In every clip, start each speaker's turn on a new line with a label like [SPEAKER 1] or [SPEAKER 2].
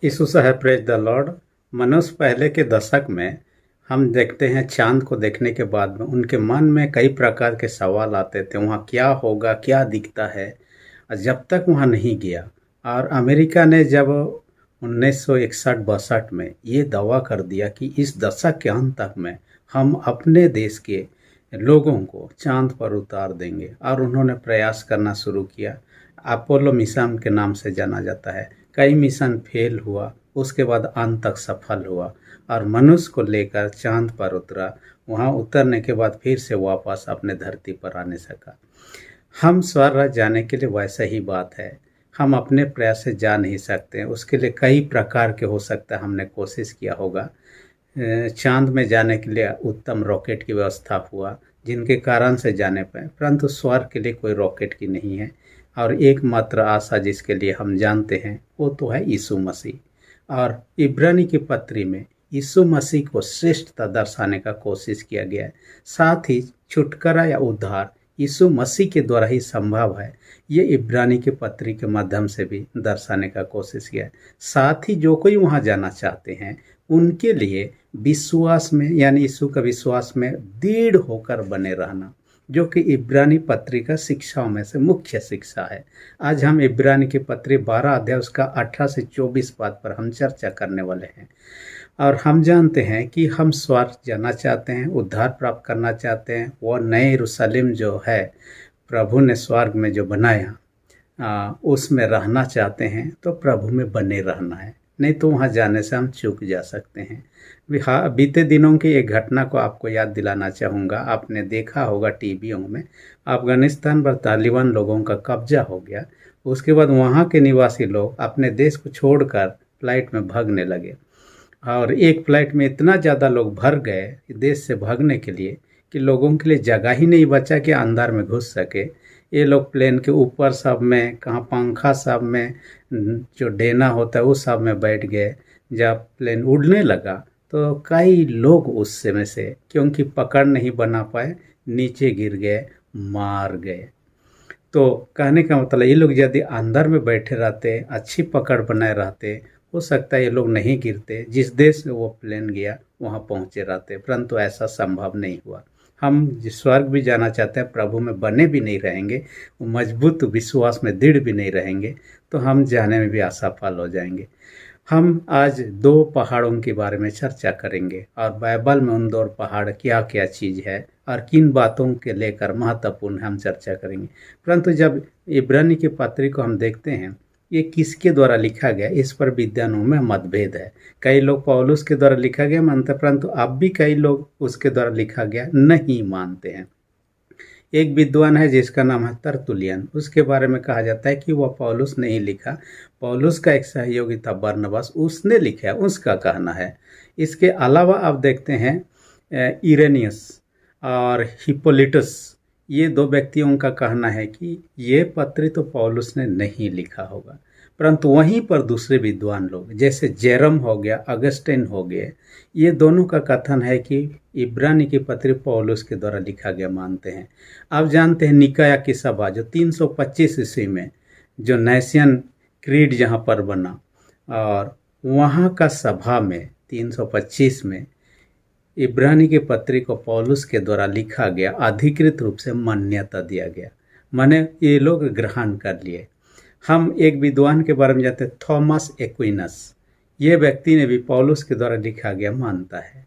[SPEAKER 1] यीशु है, praise the Lord. मनुष्य पहले के दशक में हम देखते हैं, चांद को देखने के बाद में उनके मन में कई प्रकार के सवाल आते थे, वहाँ क्या होगा, क्या दिखता है। और जब तक वहाँ नहीं गया, और अमेरिका ने जब 1961-62 में ये दावा कर दिया कि इस दशक के अंत तक में हम अपने देश के लोगों को चांद पर उतार देंगे, और उन्होंने प्रयास करना शुरू किया। अपोलो मिशन के नाम से जाना जाता है। कई मिशन फेल हुआ, उसके बाद अंत तक सफल हुआ और मनुष्य को लेकर चांद पर उतरा। वहां उतरने के बाद फिर से वापस अपने धरती पर आने सका। हम स्वर्ग जाने के लिए वैसा ही बात है। हम अपने प्रयास से जा नहीं सकते, उसके लिए कई प्रकार के हो सकता है हमने कोशिश किया होगा। चांद में जाने के लिए उत्तम रॉकेट की व्यवस्था हुआ, जिनके कारण से जाने पाए, परंतु स्वर्ग के लिए कोई रॉकेट की नहीं है। और एकमात्र आशा जिसके लिए हम जानते हैं वो तो है यीशु मसीह। और इब्रानी की पत्री में यीशु मसीह को श्रेष्ठता दर्शाने का कोशिश किया गया है। साथ ही छुटकारा या उद्धार यीशु मसीह के द्वारा ही संभव है, ये इब्रानी की पत्री के माध्यम से भी दर्शाने का कोशिश किया है। साथ ही जो कोई वहाँ जाना चाहते हैं उनके लिए विश्वास में, यानी यीशु का विश्वास में दृढ़ होकर बने रहना, जो कि इब्रानी पत्री का शिक्षाओं में से मुख्य शिक्षा है। आज हम इब्रानी की पत्री 12 अध्याय उसका 18 से 24 पद पर हम चर्चा करने वाले हैं। और हम जानते हैं कि हम स्वर्ग जाना चाहते हैं, उद्धार प्राप्त करना चाहते हैं। वो नए यरूशलेम जो है प्रभु ने स्वर्ग में जो बनाया, उसमें रहना चाहते हैं, तो प्रभु में बने रहना है, नहीं तो वहाँ जाने से हम चूक जा सकते हैं। बीते दिनों की एक घटना को आपको याद दिलाना चाहूँगा। आपने देखा होगा टीवियों में, अफगानिस्तान पर तालिबान लोगों का कब्जा हो गया। उसके बाद वहाँ के निवासी लोग अपने देश को छोड़कर फ्लाइट में भागने लगे, और एक फ्लाइट में इतना ज़्यादा लोग भर गए देश से भागने के लिए कि लोगों के लिए जगह ही नहीं बचा कि अंदर में घुस सके। ये लोग प्लेन के ऊपर सब में, कहाँ पंखा सब में, जो डेना होता है उस सब में बैठ गए। जब प्लेन उड़ने लगा तो कई लोग उस में से, क्योंकि पकड़ नहीं बना पाए, नीचे गिर गए, मार गए। तो कहने का मतलब, ये लोग यदि अंदर में बैठे रहते, अच्छी पकड़ बनाए रहते, हो सकता है ये लोग नहीं गिरते, जिस देश में वो प्लेन गया वहाँ पहुँचे रहते, परंतु ऐसा संभव नहीं हुआ। हम स्वर्ग भी जाना चाहते हैं, प्रभु में बने भी नहीं रहेंगे, मजबूत विश्वास में दृढ़ भी नहीं रहेंगे, तो हम जाने में भी असफल हो जाएंगे। हम आज 2 पहाड़ों के बारे में चर्चा करेंगे, और बाइबल में उन 2 पहाड़ क्या क्या चीज़ है और किन बातों के लेकर महत्वपूर्ण हम चर्चा करेंगे। परंतु जब इब्रानी की पत्री को हम देखते हैं, ये किसके द्वारा लिखा गया, इस पर विद्वानों में मतभेद है। कई लोग पौलुस के द्वारा लिखा गया मानते हैं, परंतु अब भी कई लोग उसके द्वारा लिखा गया नहीं मानते हैं। एक विद्वान है जिसका नाम है तरतुलियन, उसके बारे में कहा जाता है कि वह पौलुस नहीं लिखा, पौलुस का एक सहयोगी था बरनबास, उसने लिखा है, उसका कहना है। इसके अलावा आप देखते हैं इरेनियस और हिप्पोलिटस, ये 2 व्यक्तियों का कहना है कि ये पत्री तो पौलुस ने नहीं लिखा होगा। परंतु वहीं पर दूसरे विद्वान लोग जैसे जेरम हो गया, अगस्टिन हो गए, ये दोनों का कथन है कि इब्रानी की पत्री पौलुस के द्वारा लिखा गया मानते हैं। आप जानते हैं निकाया की सभा जो 325 ईस्वी में, जो नाइसियन क्रीड जहाँ पर बना, और वहाँ का सभा में 325 में इब्रानी की पत्री को पौलुस के द्वारा लिखा गया, अधिकृत रूप से मान्यता दिया गया, माने ये लोग ग्रहण कर लिए। हम एक विद्वान के बारे में जानते हैं, थॉमस एक्विनस, ये व्यक्ति ने भी पौलुस के द्वारा लिखा गया मानता है।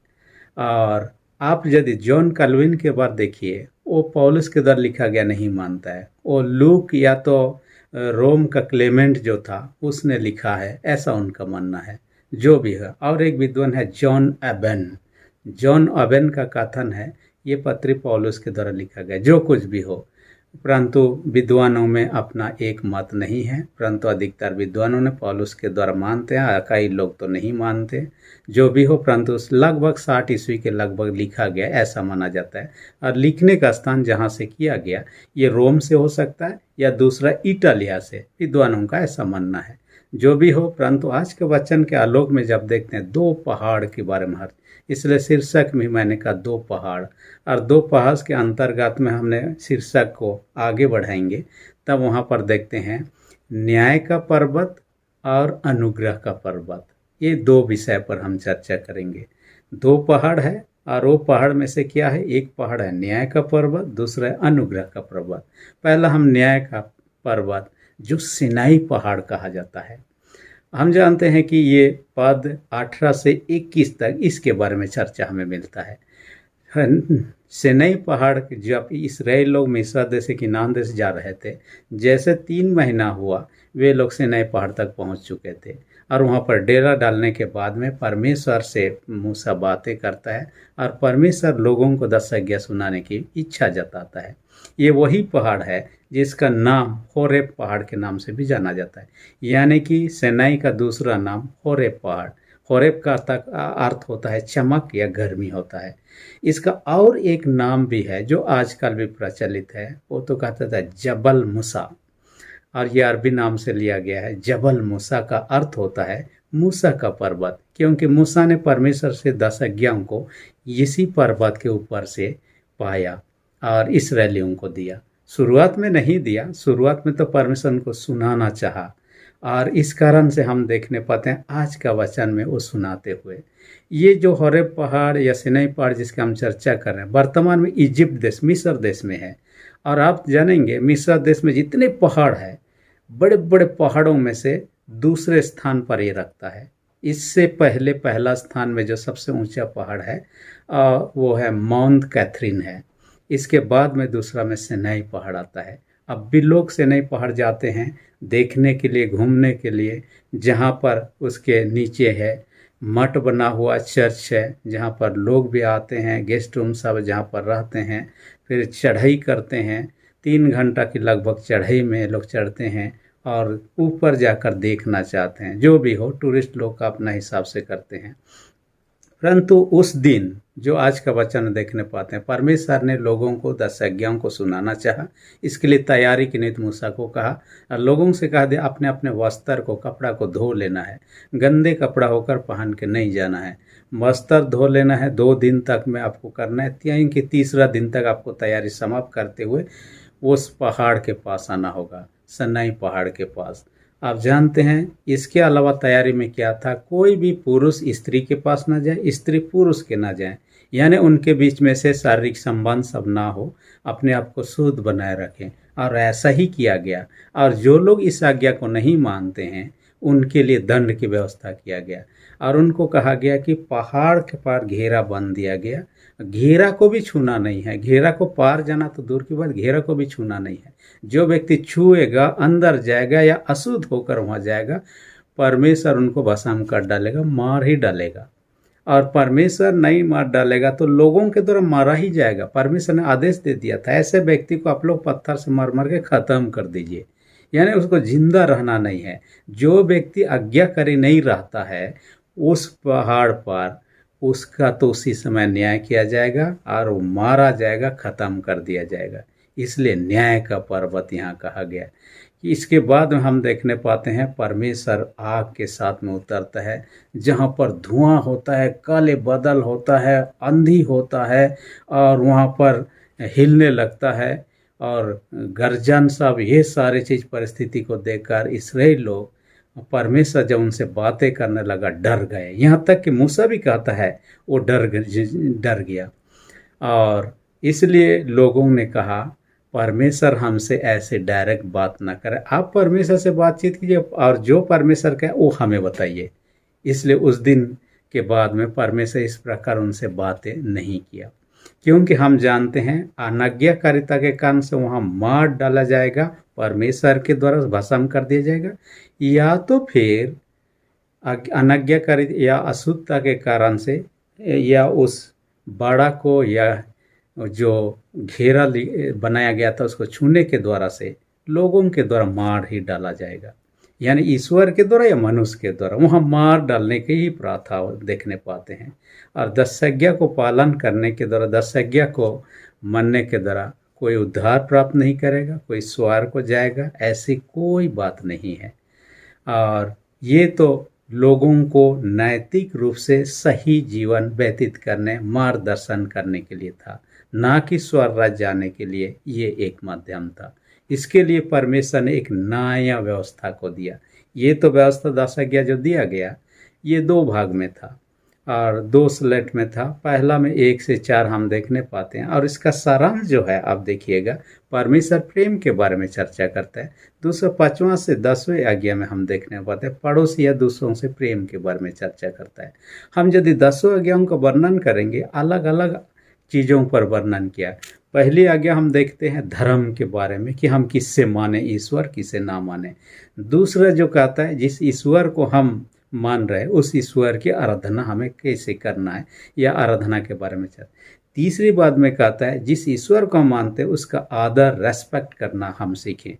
[SPEAKER 1] और आप यदि जॉन कैल्विन के बारे देखिए, वो पौलुस के द्वारा लिखा गया नहीं मानता है, वो लूक या तो रोम का क्लेमेंट जो था उसने लिखा है, ऐसा उनका मानना है। जो भी है, और एक विद्वान है जॉन एबेन, जॉन एबेन का कथन है ये पत्री पौलुस के द्वारा लिखा गया। जो कुछ भी हो, परंतु विद्वानों में अपना एक मत नहीं है, परंतु अधिकतर विद्वानों ने पौलुस के द्वारा मानते हैं, कई लोग तो नहीं मानते। जो भी हो, परंतु लगभग 60 ईस्वी के लगभग लिखा गया ऐसा माना जाता है। और लिखने का स्थान जहाँ से किया गया, ये रोम से हो सकता है या दूसरा इटालिया से, विद्वानों का ऐसा मानना है। जो भी हो, परंतु आज के वचन के आलोक में जब देखते हैं 2 पहाड़ के बारे में, इसलिए शीर्षक में मैंने कहा 2 पहाड़, और 2 पहाड़ के अंतर्गत में हमने शीर्षक को आगे बढ़ाएंगे। तब वहाँ पर देखते हैं न्याय का पर्वत और अनुग्रह का पर्वत। ये दो विषय पर हम चर्चा करेंगे। दो पहाड़ है और वो पहाड़ में से क्या है, एक पहाड़ है न्याय का पर्वत, दूसरा है अनुग्रह का पर्वत। पहला हम न्याय का पर्वत जो सिनाई पहाड़ कहा जाता है। हम जानते हैं कि ये पद 18 से 21 तक इसके बारे में चर्चा हमें मिलता है। सिनाई पहाड़ जब इसराइल लोग मिस्र देश से किनान देश जा रहे थे, जैसे 3 महीना हुआ वे लोग सिनाई पहाड़ तक पहुंच चुके थे और वहां पर डेरा डालने के बाद में परमेश्वर से मूसा बातें करता है और परमेश्वर लोगों को 10 आज्ञा सुनाने की इच्छा जताता है। ये वही पहाड़ है जिसका नाम होरेब पहाड़ के नाम से भी जाना जाता है, यानी कि सिनाई का दूसरा नाम होरेब पहाड़। होरेब का अर्थ होता है चमक या गर्मी होता है। इसका और एक नाम भी है जो आजकल भी प्रचलित है, वो तो कहता था जबल मूसा, और ये अरबी नाम से लिया गया है। जबल मूसा का अर्थ होता है मूसा का पर्वत, क्योंकि मूसा ने परमेश्वर से 10 आज्ञाओं को इसी पर्वत के ऊपर से पाया और इस्राएलियों को दिया। शुरुआत में नहीं दिया, शुरुआत में तो परमेश्वर उनको सुनाना चाहा और इस कारण से हम देखने पाते हैं आज का वचन में वो सुनाते हुए। ये जो होरेब पहाड़ या सिनाई पहाड़ जिसकी हम चर्चा कर रहे हैं, वर्तमान में इजिप्ट देश मिस्र देश में है। और आप जानेंगे मिस्र देश में जितने पहाड़ है, बड़े बड़े पहाड़ों में से दूसरे स्थान पर ये रखता है। इससे पहले पहला स्थान में जो सबसे ऊंचा पहाड़ है वो है माउंट कैथरीन है। इसके बाद में दूसरा में सिनाई पहाड़ आता है। अब भी लोग सिनाई पहाड़ जाते हैं देखने के लिए, घूमने के लिए, जहाँ पर उसके नीचे है मठ बना हुआ चर्च है, जहाँ पर लोग भी आते हैं, गेस्ट रूम सब जहाँ पर रहते हैं। फिर चढ़ाई करते हैं, 3 घंटा की लगभग चढ़ाई में लोग चढ़ते हैं और ऊपर जाकर देखना चाहते हैं। जो भी हो, टूरिस्ट लोग का अपना हिसाब से करते हैं। परंतु उस दिन जो आज का वचन देखने पाते हैं, परमेश्वर ने लोगों को 10 आज्ञाओं को सुनाना चाहा। इसके लिए तैयारी के लिए मूसा को कहा और लोगों से कहा दे अपने अपने वस्त्र को, कपड़ा को धो लेना है, गंदे कपड़ा होकर पहन के नहीं जाना है। वस्त्र धो लेना है, 2 दिन तक में आपको करना है, यानी कि तीसरा दिन तक आपको तैयारी समाप्त करते हुए उस पहाड़ के पास आना होगा, सिनाई पहाड़ के पास। आप जानते हैं इसके अलावा तैयारी में क्या था, कोई भी पुरुष स्त्री के पास ना जाए, स्त्री पुरुष के ना जाए, यानी उनके बीच में से शारीरिक संबंध सब ना हो, अपने आप को शुद्ध बनाए रखें। और ऐसा ही किया गया। और जो लोग इस आज्ञा को नहीं मानते हैं उनके लिए दंड की व्यवस्था किया गया और उनको कहा गया कि पहाड़ के पार घेरा बंद दिया गया। घेरा को भी छूना नहीं है, घेरा को पार जाना तो दूर की बात, घेरा को भी छूना नहीं है। जो व्यक्ति छुएगा, अंदर जाएगा या अशुद्ध होकर वहां जाएगा, परमेश्वर उनको भस्म कर डालेगा, मार ही डालेगा। और परमेश्वर नहीं मार डालेगा तो लोगों के द्वारा मारा ही जाएगा। परमेश्वर ने आदेश दे दिया था ऐसे व्यक्ति को आप लोग पत्थर से मार मार के खत्म कर दीजिए, यानी उसको जिंदा रहना नहीं है। जो व्यक्ति आज्ञाकारी नहीं रहता है उस पहाड़ पर, उसका तो उसी समय न्याय किया जाएगा और वो मारा जाएगा, खत्म कर दिया जाएगा। इसलिए न्याय का पर्वत यहाँ कहा गया। कि इसके बाद में हम देखने पाते हैं परमेश्वर आग के साथ में उतरता है, जहाँ पर धुआं होता है, काले बादल होता है, आंधी होता है और वहाँ पर हिलने लगता है और गर्जन सब, ये सारी चीज़ परिस्थिति को देखकर इस्राएल लोग, परमेश्वर जब उनसे बातें करने लगा डर गए। यहाँ तक कि मूसा भी कहता है वो डर गया। और इसलिए लोगों ने कहा परमेश्वर हमसे ऐसे डायरेक्ट बात ना करे, आप परमेश्वर से बातचीत कीजिए और जो परमेश्वर का है वो हमें बताइए। इसलिए उस दिन के बाद में परमेश्वर इस प्रकार उनसे बातें नहीं किया, क्योंकि हम जानते हैं अनाज्ञाकारिता के कारण से वहाँ मार डाला जाएगा, परमेश्वर के द्वारा भस्म कर दिया जाएगा, या तो फिर अनाज्ञाकारी या अशुद्धता के कारण से, या उस बाड़ा को या जो घेरा बनाया गया था उसको छूने के द्वारा से लोगों के द्वारा मार ही डाला जाएगा। यानी ईश्वर के द्वारा या मनुष्य के द्वारा वहाँ मार डालने की ही प्रथा देखने पाते हैं। और 10 आज्ञा को पालन करने के द्वारा, 10 आज्ञा को मानने के द्वारा कोई उद्धार प्राप्त नहीं करेगा, कोई स्वर्ग को जाएगा, ऐसी कोई बात नहीं है। और ये तो लोगों को नैतिक रूप से सही जीवन व्यतीत करने, मार्गदर्शन करने के लिए था, ना कि स्वर्ग राज्य जाने के लिए ये एक माध्यम था। इसके लिए परमेश्वर ने एक नया व्यवस्था को दिया। ये तो व्यवस्था 10 आज्ञा जो दिया गया ये 2 भाग में था और 2 स्लेट में था। पहला में 1 से 4 हम देखने पाते हैं और इसका सारांश जो है आप देखिएगा, परमेश्वर प्रेम के बारे में चर्चा करता है। दूसरा 5वां से 10वें आज्ञा में हम देखने पाते हैं पड़ोसी या दूसरों से प्रेम के बारे में चर्चा करता है। हम यदि 10 आज्ञाओं का वर्णन करेंगे, अलग अलग चीज़ों पर वर्णन किया। पहली आज्ञा हम देखते हैं धर्म के बारे में कि हम किससे माने ईश्वर, किसे ना माने। दूसरा जो कहता है जिस ईश्वर को हम मान रहे उस ईश्वर की आराधना हमें कैसे करना है या आराधना के बारे में चल। तीसरी बात में कहता है जिस ईश्वर को हम मानते हैं उसका आदर रेस्पेक्ट करना हम सीखें।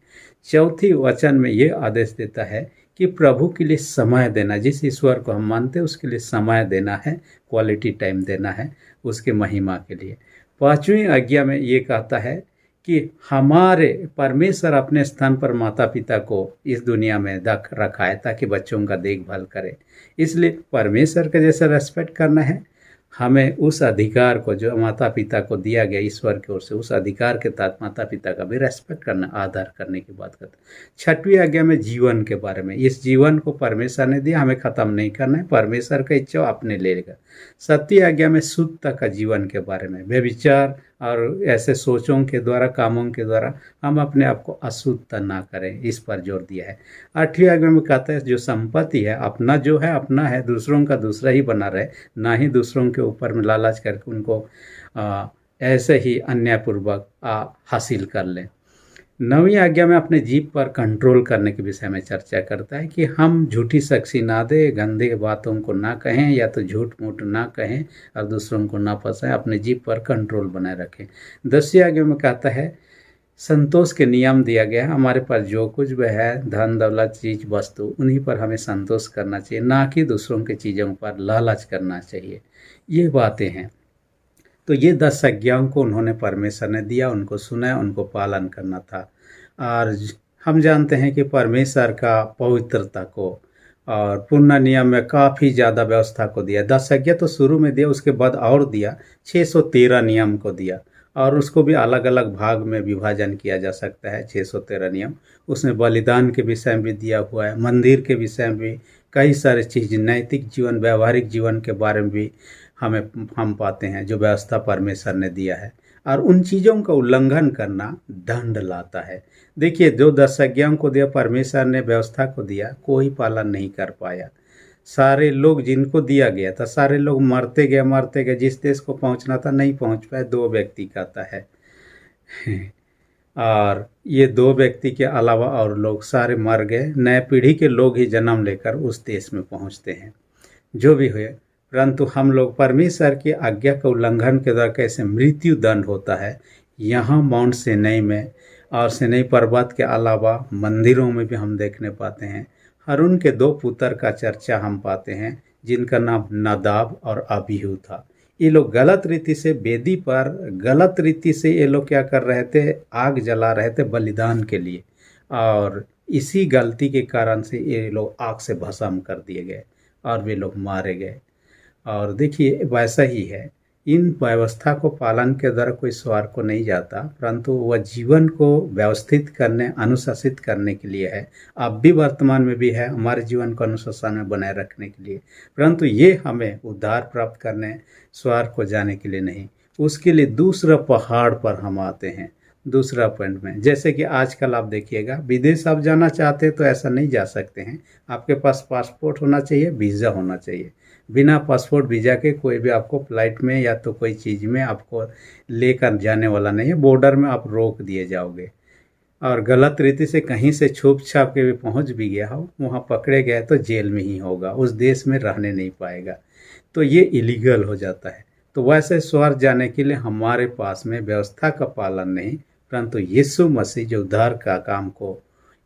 [SPEAKER 1] चौथी वचन में ये आदेश देता है कि प्रभु के लिए समय देना, जिस ईश्वर को हम मानते हैं उसके लिए समय देना है, क्वालिटी टाइम देना है उसके महिमा के लिए। 5वीं आज्ञा में ये कहता है कि हमारे परमेश्वर अपने स्थान पर माता पिता को इस दुनिया में रखा है ताकि बच्चों का देखभाल करे। इसलिए परमेश्वर का जैसा रेस्पेक्ट करना है, हमें उस अधिकार को जो माता पिता को दिया गया ईश्वर की ओर से, उस अधिकार के तहत माता पिता का भी रेस्पेक्ट करना, आदर करने की बात करते हैं। 6वीं आज्ञा में जीवन के बारे में, इस जीवन को परमेश्वर ने दिया, हमें ख़त्म नहीं करना है, परमेश्वर का इच्छा अपने लेगा। 7वीं आज्ञा में शुद्धता का जीवन के बारे में, व्यभिचार और ऐसे सोचों के द्वारा, कामों के द्वारा हम अपने आप को अशुद्ध ना करें, इस पर जोर दिया है। 8वीं आज्ञा में कहता है जो संपत्ति है अपना जो है अपना है, दूसरों का दूसरा ही बना रहे, ना ही दूसरों के ऊपर में लालच करके उनको ऐसे ही अन्यायपूर्वक हासिल कर लें। 9वीं आज्ञा में अपने जीभ पर कंट्रोल करने के विषय में चर्चा करता है कि हम झूठी साक्षी ना दें, गंदे बातों को ना कहें या तो झूठ मूठ ना कहें और दूसरों को ना फंसाएं, अपने जीभ पर कंट्रोल बनाए रखें। 10वीं आज्ञा में कहता है संतोष के नियम दिया गया है, हमारे पास जो कुछ भी है धन दौलत चीज़ वस्तु उन्हीं पर हमें संतोष करना चाहिए, ना कि दूसरों की चीज़ों पर लालच करना चाहिए। ये बातें हैं। तो ये 10 आज्ञाओं को उन्होंने परमेश्वर ने दिया, उनको सुना, उनको पालन करना था। और हम जानते हैं कि परमेश्वर का पवित्रता को और पुण्य नियम में काफ़ी ज़्यादा व्यवस्था को दिया। 10 आज्ञा तो शुरू में दिया, उसके बाद और दिया 613 नियम को दिया और उसको भी अलग अलग भाग में विभाजन किया जा सकता है। 613 नियम उसमें बलिदान के विषय में भी दिया हुआ है, मंदिर के विषय में भी कई सारे चीज़, नैतिक जीवन, व्यवहारिक जीवन के बारे में भी हम पाते हैं जो व्यवस्था परमेश्वर ने दिया है। और उन चीज़ों का उल्लंघन करना दंड लाता है। देखिए जो 10 आज्ञाओं को दिया परमेश्वर ने, व्यवस्था को दिया, कोई पालन नहीं कर पाया। सारे लोग जिनको दिया गया था सारे लोग मरते गए, जिस देश को पहुंचना था नहीं पहुंच पाए। 2 व्यक्ति कहता है और ये 2 व्यक्ति के अलावा और लोग सारे मर गए। नए पीढ़ी के लोग ही जन्म लेकर उस देश में पहुंचते हैं। जो भी हुए, परंतु हम लोग परमेश्वर की आज्ञा का उल्लंघन के द्वारा कैसे मृत्यु दंड होता है, यहाँ माउंट सीनै में और सीनै पर्वत के अलावा मंदिरों में भी हम देखने पाते हैं। हारून के 2 पुत्र का चर्चा हम पाते हैं जिनका नाम नादाब और अबीहू था। ये लोग गलत रीति से वेदी पर, गलत रीति से ये लोग क्या कर रहे थे, आग जला रहे थे बलिदान के लिए, और इसी गलती के कारण से ये लोग आग से भस्म कर दिए गए और वे लोग मारे गए। और देखिए वैसा ही है, इन व्यवस्था को पालन के द्वारा कोई स्वर्ग को नहीं जाता, परंतु वह जीवन को व्यवस्थित करने, अनुशासित करने के लिए है। अब भी वर्तमान में भी है, हमारे जीवन को अनुशासन में बनाए रखने के लिए, परंतु ये हमें उद्धार प्राप्त करने, स्वर्ग को जाने के लिए नहीं। उसके लिए दूसरा पहाड़ पर हम आते हैं, दूसरा पॉइंट में। जैसे कि आजकल आप देखिएगा, विदेश आप जाना चाहते हैं तो ऐसा नहीं जा सकते हैं। आपके पास पासपोर्ट होना चाहिए, वीज़ा होना चाहिए। बिना पासपोर्ट वीज़ा के कोई भी आपको फ्लाइट में या तो कोई चीज़ में आपको लेकर जाने वाला नहीं है। बॉर्डर में आप रोक दिए जाओगे, और गलत रीति से कहीं से छुप छाप के भी पहुंच भी गया हो, वहाँ पकड़े गए तो जेल में ही होगा, उस देश में रहने नहीं पाएगा। तो ये इलीगल हो जाता है। तो वैसे स्वर्ग जाने के लिए हमारे पास में व्यवस्था का पालन नहीं, परंतु यीशु मसीह जो उद्धार का काम को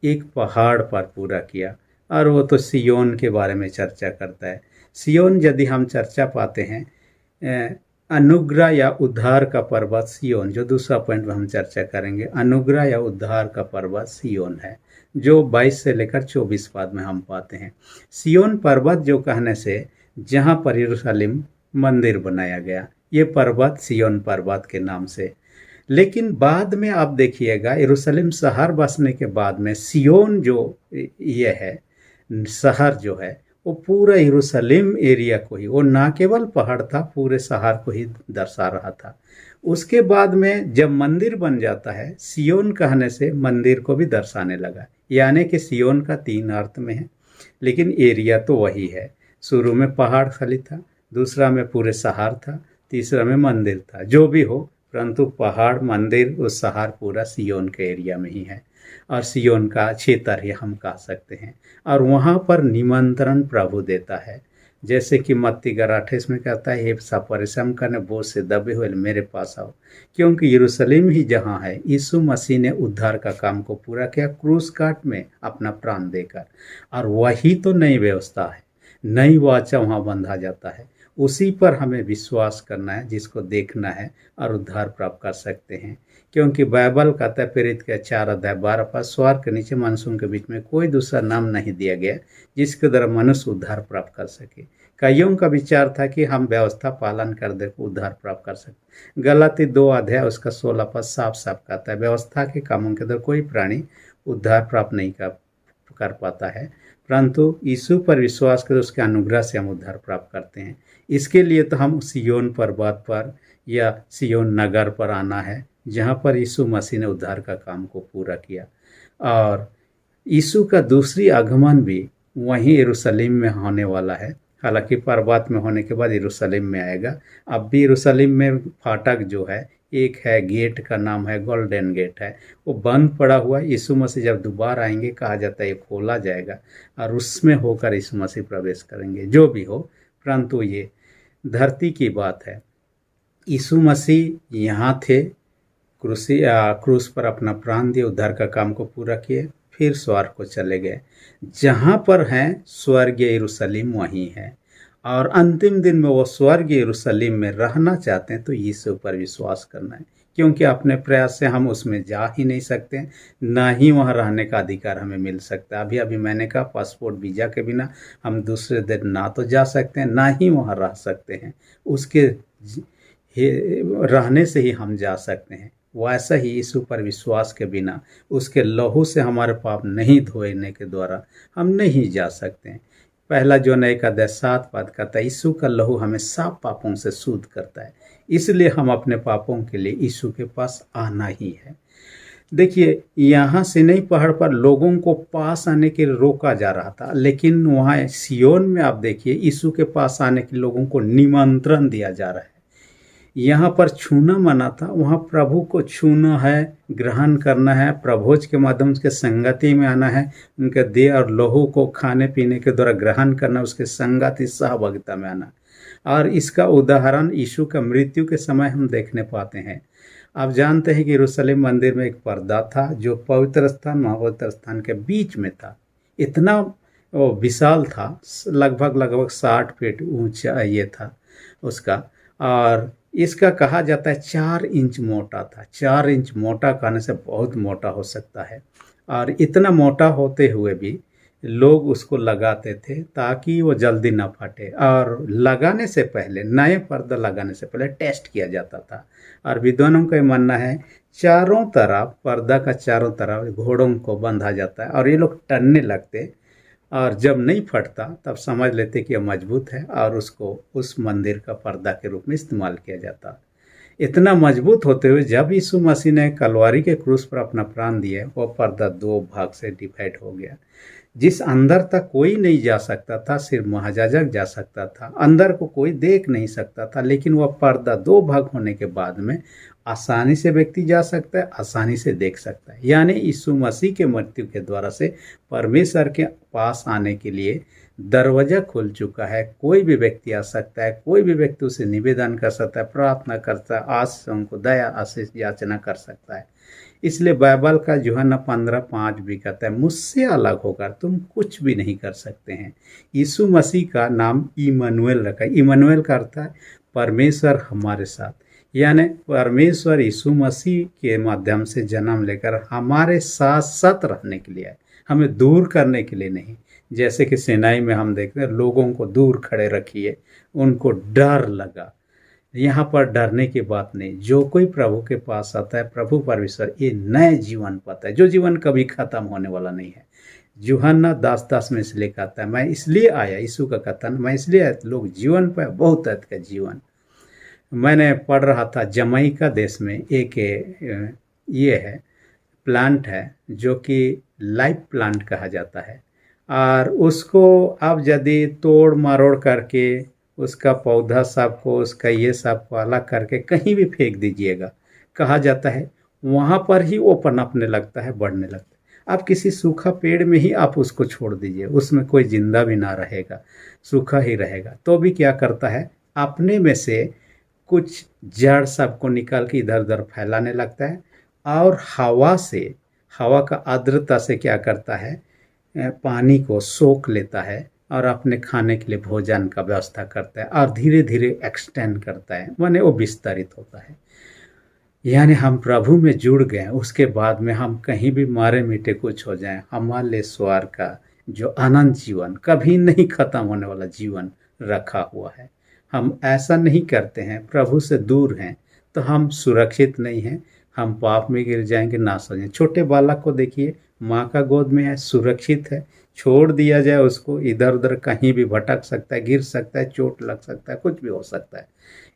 [SPEAKER 1] एक पहाड़ पर पूरा किया, और वो तो सियोन के बारे में चर्चा करता है। सियोन यदि हम चर्चा पाते हैं, अनुग्रह या उद्धार का पर्वत सियोन, जो दूसरा पॉइंट में हम चर्चा करेंगे, अनुग्रह या उद्धार का पर्वत सियोन है, जो 22 से लेकर 24 पद में हम पाते हैं। सियोन पर्वत जो कहने से जहाँ पर यरूशलेम मंदिर बनाया गया, ये पर्वत सियोन पर्वत के नाम से। लेकिन बाद में आप देखिएगा, यरूशलेम शहर बसने के बाद में सियोन जो ये है, शहर जो है वो पूरा यरूशलेम एरिया को ही, वो ना केवल पहाड़ था, पूरे शहर को ही दर्शा रहा था। उसके बाद में जब मंदिर बन जाता है, सियोन कहने से मंदिर को भी दर्शाने लगा, यानी कि सियोन का 3 अर्थ में है, लेकिन एरिया तो वही है। शुरू में पहाड़ खाली था, दूसरा में पूरे शहर था, तीसरा में मंदिर था। जो भी हो, परंतु पहाड़, मंदिर, उस शहर पूरा सियोन के एरिया में ही है, और सियोन का क्षेत्र ही हम कह सकते हैं। और वहाँ पर निमंत्रण प्रभु देता है, जैसे कि मत्ती 11:28 में कहता है, हे सब परिश्रम करने बोझ से दबे हुए मेरे पास आओ। क्योंकि यरूशलेम ही जहाँ है, यीशु मसीह ने उद्धार का काम को पूरा किया क्रूस काट में अपना प्राण देकर, और वही तो नई व्यवस्था है, नई वाचा वहाँ बंधा जाता है। उसी पर हमें विश्वास करना है, जिसको देखना है और उद्धार प्राप्त कर सकते हैं। क्योंकि बाइबल कहता है, प्रेरित के 4:12 स्वर्ग के नीचे मनुष्यों के बीच में कोई दूसरा नाम नहीं दिया गया जिसके द्वारा मनुष्य उद्धार प्राप्त कर सके। कईयों का विचार था कि हम व्यवस्था पालन कर दे उद्धार प्राप्त कर सकते। गलाती 2 उसका 16 साफ साफ कहता है, व्यवस्था के कामों के द्वारा कोई प्राणी उद्धार प्राप्त नहीं कर पाता है, परंतु यीशु पर विश्वास कर उसके अनुग्रह से हम उद्धार प्राप्त करते हैं। इसके लिए तो हम सियोन पर्वत पर या सियोन नगर पर आना है, जहाँ पर यीशु मसीह ने उद्धार का काम को पूरा किया। और यीशु का दूसरी आगमन भी वहीं यरूशलेम में होने वाला है। हालांकि पर्वत में होने के बाद यरूशलेम में आएगा। अब भी यरूशलेम में फाटक जो है, एक है, गेट का नाम है गोल्डन गेट है, वो बंद पड़ा हुआ। यीशु मसीह जब दोबारा आएंगे, कहा जाता है ये खोला जाएगा और उसमें होकर यीशु मसीह प्रवेश करेंगे। जो भी हो, परंतु ये धरती की बात है। यीशु मसीह यहाँ थे, क्रूस पर अपना प्राण दिए, उद्धार का काम को पूरा किए, फिर स्वर्ग को चले गए। जहाँ पर हैं स्वर्गीय यरूशलेम वहीं है, और अंतिम दिन में वो स्वर्गीय यरूशलेम में रहना चाहते हैं तो यीशु पर विश्वास करना है। क्योंकि अपने प्रयास से हम उसमें जा ही नहीं सकते, ना ही वहाँ रहने का अधिकार हमें मिल सकता है। अभी अभी मैंने कहा, पासपोर्ट वीज़ा के बिना हम दूसरे देश ना तो जा सकते हैं, ना ही वहाँ रह सकते हैं। उसके रहने से ही हम जा सकते हैं। वैसा ही यीशु पर विश्वास के बिना, उसके लहू से हमारे पाप नहीं धोने के द्वारा हम नहीं जा सकते हैं। पहला जॉन 1:7 कहता है, यीशु का लहू हमें सब पापों से शुद्ध करता है। इसलिए हम अपने पापों के लिए यीशु के पास आना ही है। देखिए, यहाँ से नहीं, पहाड़ पर लोगों को पास आने के लिए रोका जा रहा था, लेकिन वहाँ सियोन में आप देखिए, यीशु के पास आने के लोगों को निमंत्रण दिया जा रहा है। यहाँ पर छूना मना था, वहाँ प्रभु को छूना है, ग्रहण करना है, प्रभोज के माध्यम से संगति में आना है, उनके देह और लहू को खाने पीने के द्वारा ग्रहण करना, उसके संगति सहभागिता में आना। और इसका उदाहरण यीशु का मृत्यु के समय हम देखने पाते हैं। आप जानते हैं कि यरूशलेम मंदिर में एक पर्दा था जो पवित्र स्थान महापवित्र स्थान के बीच में था। इतना विशाल था, लगभग 60 फीट ऊंचा ये था उसका, और इसका कहा जाता है 4 इंच मोटा था। 4 इंच मोटा कहने से बहुत मोटा हो सकता है, और इतना मोटा होते हुए भी लोग उसको लगाते थे ताकि वो जल्दी ना फटे। और लगाने से पहले, नए पर्दा लगाने से पहले टेस्ट किया जाता था। और विद्वानों का मानना है, चारों तरफ पर्दा का चारों तरफ घोड़ों को बांधा जाता है और ये लोग टनने लगते, और जब नहीं फटता तब समझ लेते कि यह मजबूत है, और उसको उस मंदिर का पर्दा के रूप में इस्तेमाल किया जाता। इतना मजबूत होते हुए जब यीशु मसीह ने कलवारी के क्रूस पर अपना प्राण दिया, वह पर्दा 2 भाग से डिवाइड हो गया। जिस अंदर तक कोई नहीं जा सकता था, सिर्फ महायाजक जा सकता था, अंदर को कोई देख नहीं सकता था। लेकिन वह पर्दा 2 भाग होने के बाद में आसानी से व्यक्ति जा सकता है, आसानी से देख सकता है। यानी यीशु मसीह के मृत्यु के द्वारा से परमेश्वर के पास आने के लिए दरवाजा खुल चुका है। कोई भी व्यक्ति आ सकता है, कोई भी व्यक्ति उसे निवेदन कर सकता है, प्रार्थना करता है, आशीषों को दया आशीष याचना कर सकता है। इसलिए बाइबल का यूहन्ना 15:5 भी कहता है, मुझसे अलग होकर तुम कुछ भी नहीं कर सकते हैं। यीशु मसीह का नाम इमनुएल रखा है। इमनुएल का अर्थ है परमेश्वर हमारे साथ, यानी परमेश्वर यीशु मसीह के माध्यम से जन्म लेकर हमारे साथ साथ रहने के लिए आए, हमें दूर करने के लिए नहीं। जैसे कि सेनाई में हम देखते हैं, लोगों को दूर खड़े रखिए, उनको डर लगा। यहाँ पर डरने की बात नहीं। जो कोई प्रभु के पास आता है, प्रभु परमेश्वर ये नए जीवन पाता है, जो जीवन कभी खत्म होने वाला नहीं है। यूहन्ना 10:10 में इसलिए कहता है, मैं इसलिए आया, यीशु का कथन, मैं इसलिए आया लोग जीवन पाए, बहुत अर्थ का जीवन। मैंने पढ़ रहा था जमैका देश में एक ये है प्लांट है जो कि लाइफ प्लांट कहा जाता है, और उसको आप यदि तोड़ मरोड़ करके उसका पौधा सब को, उसका ये सब को अलग करके कहीं भी फेंक दीजिएगा, कहा जाता है वहाँ पर ही वो पनपने लगता है, बढ़ने लगता है। आप किसी सूखा पेड़ में ही आप उसको छोड़ दीजिए, उसमें कोई जिंदा भी ना रहेगा, सूखा ही रहेगा, तो भी क्या करता है, अपने में से कुछ जड़ सबको निकाल के इधर उधर फैलाने लगता है, और हवा से, हवा का आर्द्रता से क्या करता है, पानी को सोख लेता है और अपने खाने के लिए भोजन का व्यवस्था करता है, और धीरे धीरे एक्सटेंड करता है, माने वो विस्तारित होता है। यानी हम प्रभु में जुड़ गए, उसके बाद में हम कहीं भी मारे मीटे कुछ हो जाएं, हमारे लिए स्वर का जो अनंत जीवन, कभी नहीं खत्म होने वाला जीवन रखा हुआ है। हम ऐसा नहीं करते हैं, प्रभु से दूर हैं तो हम सुरक्षित नहीं हैं, हम पाप में गिर जाएंगे, नाश हो जाएंगे। छोटे बालक को देखिए, माँ का गोद में है, सुरक्षित है, छोड़ दिया जाए उसको, इधर उधर कहीं भी भटक सकता है, गिर सकता है, चोट लग सकता है, कुछ भी हो सकता है,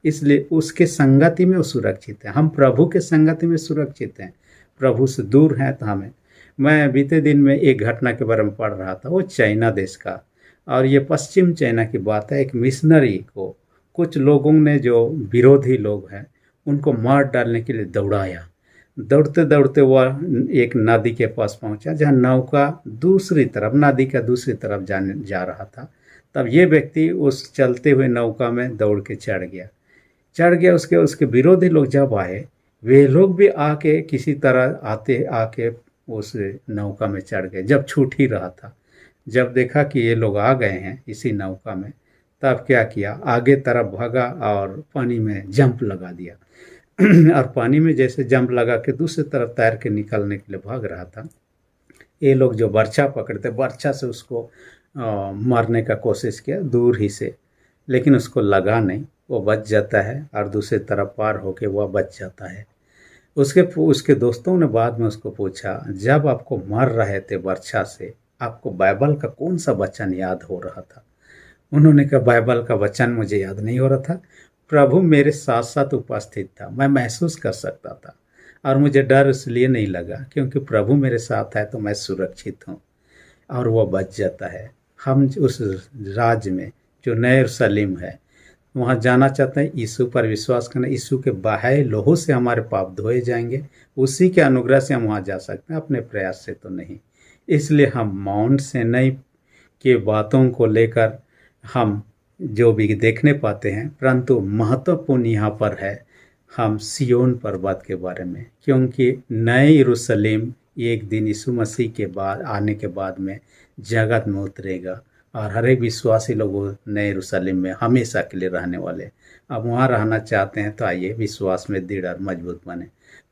[SPEAKER 1] इसलिए उसके संगति में वो सुरक्षित है। हम प्रभु के संगति में सुरक्षित हैं, प्रभु से दूर हैं तो हमें। मैं बीते दिन में एक घटना के बारे में पढ़ रहा था, वो चाइना देश का, और ये पश्चिम चाइना की बात है। एक मिशनरी को कुछ लोगों ने, जो विरोधी लोग हैं, उनको मार डालने के लिए दौड़ाया। दौड़ते दौड़ते वह एक नदी के पास पहुंचा, जहां नौका दूसरी तरफ, नदी का दूसरी तरफ जा रहा था। तब ये व्यक्ति उस चलते हुए नौका में दौड़ के चढ़ गया। उसके विरोधी लोग जब आए, वे लोग भी आके किसी तरह आके उस नौका में चढ़ गए। जब छूट ही रहा था, जब देखा कि ये लोग आ गए हैं इसी नौका में, तब क्या किया, आगे तरफ भागा और पानी में जंप लगा दिया। और पानी में जैसे जंप लगा के दूसरी तरफ तैर के निकलने के लिए भाग रहा था, ये लोग जो बर्छा पकड़ते, बर्छा से उसको मारने का कोशिश किया दूर ही से, लेकिन उसको लगा नहीं, वो बच जाता है और दूसरी तरफ पार होके वह बच जाता है। उसके दोस्तों ने बाद में उसको पूछा, जब आपको मार रहे थे बर्छा से, आपको बाइबल का कौन सा वचन याद हो रहा था? उन्होंने कहा, बाइबल का वचन मुझे याद नहीं हो रहा था, प्रभु मेरे साथ साथ उपस्थित था, मैं महसूस कर सकता था, और मुझे डर इसलिए नहीं लगा क्योंकि प्रभु मेरे साथ है तो मैं सुरक्षित हूँ, और वह बच जाता है। हम उस राज्य में जो नए यरूशलेम है, वहाँ जाना चाहते हैं, यीशु पर विश्वास करना, यीशु के बहाए लोहू से हमारे पाप धोए जाएंगे, उसी के अनुग्रह से हम वहाँ जा सकते हैं, अपने प्रयास से तो नहीं। इसलिए हम माउंट सिनाई के बातों को लेकर हम जो भी देखने पाते हैं, परंतु महत्वपूर्ण यहाँ पर है हम सियोन पर्वत के बारे में, क्योंकि नए यरूशलेम एक दिन यीशु मसीह के बाद आने के बाद में जगत में उतरेगा, और हर एक विश्वासी लोग नए यरूशलेम में हमेशा के लिए रहने वाले। अब वहाँ रहना चाहते हैं तो आइए विश्वास में दृढ़ और मजबूत बने।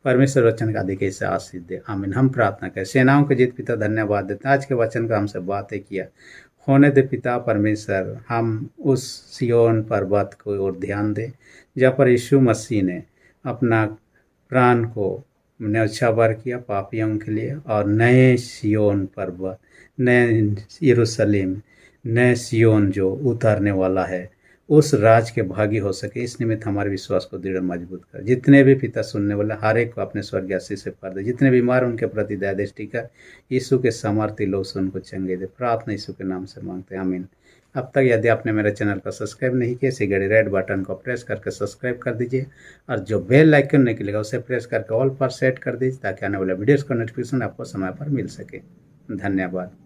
[SPEAKER 1] परमेश्वर वचन का अधिक से आशीष दे, आमीन। हम प्रार्थना करें। सेनाओं के जीत पिता धन्यवाद देते हैं, आज के वचन का हमसे बातें किया होने दे पिता परमेश्वर, हम उस सियोन पर्वत को और ध्यान दें जहाँ पर यीशु मसीह ने अपना प्राण को न्यौछावर किया पापियों के लिए, और नए सियोन पर्वत, नए यरूशलेम, नए सियोन जो उतरने वाला है, उस राज के भागी हो सके। इस निमित्त हमारे विश्वास को दृढ़ मजबूत कर। जितने भी पिता सुनने वाले हर एक को अपने स्वर्गीय आशीष से भर दे। जितने बीमार उनके प्रति दया दृष्टि कर, यीशु के सामर्थ्य लोग से उनको चंगे दे। प्रार्थना यीशु के नाम से मांगते हैं, आमीन। अब तक यदि आपने मेरे चैनल को सब्सक्राइब नहीं किया, इसी घड़ी रेड बटन को प्रेस करके सब्सक्राइब कर दीजिए, और जो बेल आइकन निकलेगा उसे प्रेस करके ऑल पर सेट कर दीजिए, ताकि आने वाले वीडियोज़ का नोटिफिकेशन आपको समय पर मिल सके। धन्यवाद।